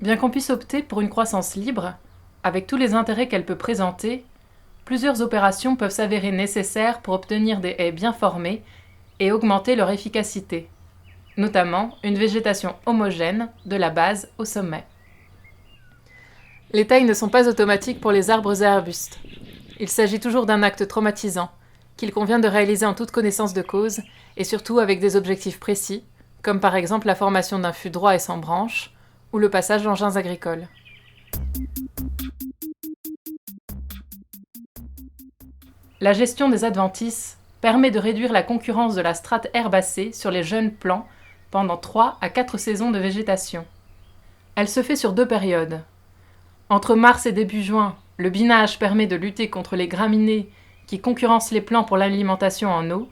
Bien qu'on puisse opter pour une croissance libre, avec tous les intérêts qu'elle peut présenter, plusieurs opérations peuvent s'avérer nécessaires pour obtenir des haies bien formées et augmenter leur efficacité, notamment une végétation homogène de la base au sommet. Les tailles ne sont pas automatiques pour les arbres et arbustes. Il s'agit toujours d'un acte traumatisant, qu'il convient de réaliser en toute connaissance de cause et surtout avec des objectifs précis, comme par exemple la formation d'un fût droit et sans branches, ou le passage d'engins agricoles. La gestion des adventices permet de réduire la concurrence de la strate herbacée sur les jeunes plants pendant 3 à 4 saisons de végétation. Elle se fait sur 2 périodes. Entre mars et début juin, le binage permet de lutter contre les graminées qui concurrencent les plants pour l'alimentation en eau,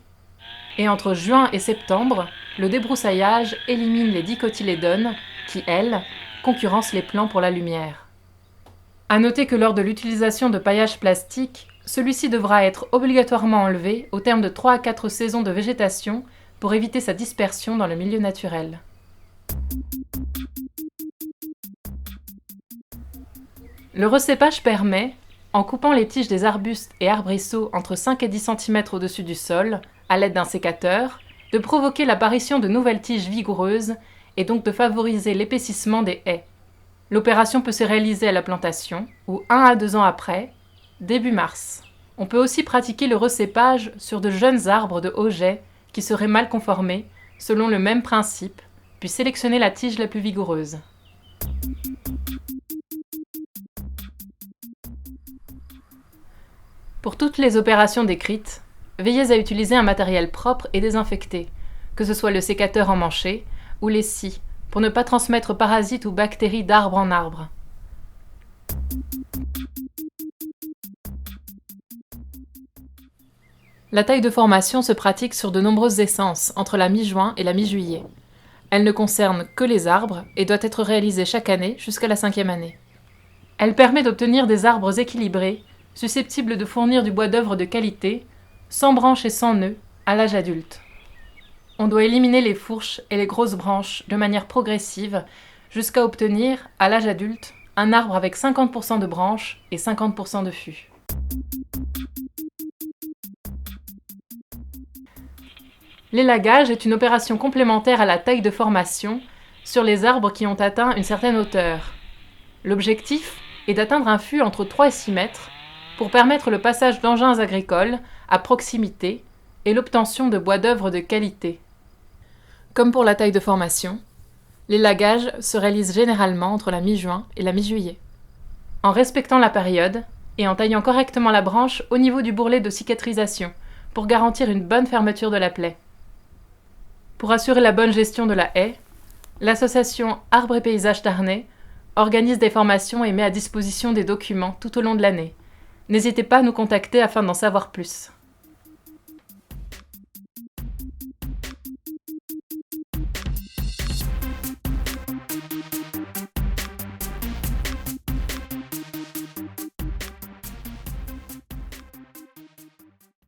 et entre juin et septembre, le débroussaillage élimine les dicotylédones qui, elles, concurrencent les plants pour la lumière. À noter que lors de l'utilisation de paillage plastique, celui-ci devra être obligatoirement enlevé au terme de 3 à 4 saisons de végétation pour éviter sa dispersion dans le milieu naturel. Le recépage permet, en coupant les tiges des arbustes et arbrisseaux entre 5 et 10 cm au-dessus du sol, à l'aide d'un sécateur, de provoquer l'apparition de nouvelles tiges vigoureuses et donc de favoriser l'épaississement des haies. L'opération peut se réaliser à la plantation ou 1 à 2 ans après, début mars. On peut aussi pratiquer le recépage sur de jeunes arbres de haut jet qui seraient mal conformés, selon le même principe, puis sélectionner la tige la plus vigoureuse. Pour toutes les opérations décrites, veillez à utiliser un matériel propre et désinfecté, que ce soit le sécateur emmanché ou les scies, pour ne pas transmettre parasites ou bactéries d'arbre en arbre. La taille de formation se pratique sur de nombreuses essences entre la mi-juin et la mi-juillet. Elle ne concerne que les arbres et doit être réalisée chaque année jusqu'à la 5e année. Elle permet d'obtenir des arbres équilibrés, susceptibles de fournir du bois d'œuvre de qualité, sans branches et sans nœuds, à l'âge adulte. On doit éliminer les fourches et les grosses branches de manière progressive jusqu'à obtenir, à l'âge adulte, un arbre avec 50% de branches et 50% de fûts. L'élagage est une opération complémentaire à la taille de formation sur les arbres qui ont atteint une certaine hauteur. L'objectif est d'atteindre un fût entre 3 et 6 mètres pour permettre le passage d'engins agricoles à proximité et l'obtention de bois d'œuvre de qualité. Comme pour la taille de formation, l'élagage se réalise généralement entre la mi-juin et la mi-juillet. En respectant la période et en taillant correctement la branche au niveau du bourrelet de cicatrisation pour garantir une bonne fermeture de la plaie. Pour assurer la bonne gestion de la haie, l'association Arbres et Paysages Tarnais organise des formations et met à disposition des documents tout au long de l'année. N'hésitez pas à nous contacter afin d'en savoir plus.